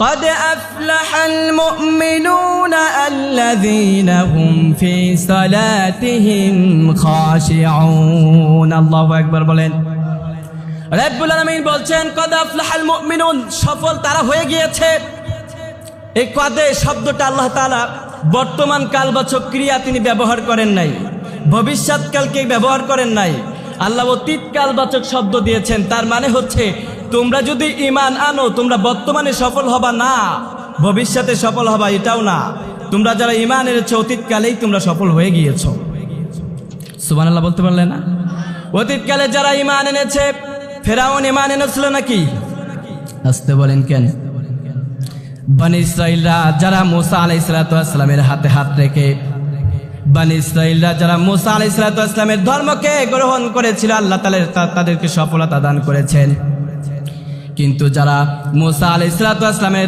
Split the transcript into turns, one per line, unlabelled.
قد أفلح المؤمنون الذين هم في صلاتهم خاشعون الله أكبر বলেন রব্বুল আলামিন বলছেন কদ আফলাহাল মুমিনুন সফল তারা হয়ে গিয়েছে। এই কদে শব্দটা আল্লাহ তাআলা বর্তমান কালবাচক ক্রিয়া তিনি ব্যবহার করেন নাই, ভবিষ্যৎকালকে ব্যবহার করেন নাই, আল্লাহ অতীত কালবাচক শব্দ দিয়েছেন। তার মানে হচ্ছে তোমরা যদি ঈমান আনো তোমরা বর্তমানে সফল হবা না, ভবিষ্যতে সফল হবা এটাও না। তোমরা যারা ঈমান এনেছো অতীতকালেই তোমরা সফল হয়ে গিয়েছো। সুবহানাল্লাহ বলতে পারলে না? অতীতকালে যারা ঈমান এনেছে, ফেরাউন ঈমান এনেছিল নাকি? আসতে বলেন কেন? বনি ইসরাঈলরা যারা মুসা আলাইহিস সালাতু ওয়াস সালামের হাতে হাত রেখে, বনি ইসরাঈলরা যারা মুসা আলাইহিস সালাতু ওয়াস সালামের ধর্মকে গ্রহণ করেছিল, আল্লাহ তাআলা তাদেরকে সফলতা দান করেছেন। কিন্তু যারা মুসা আলাইহিস সালাতু ওয়াস সালামের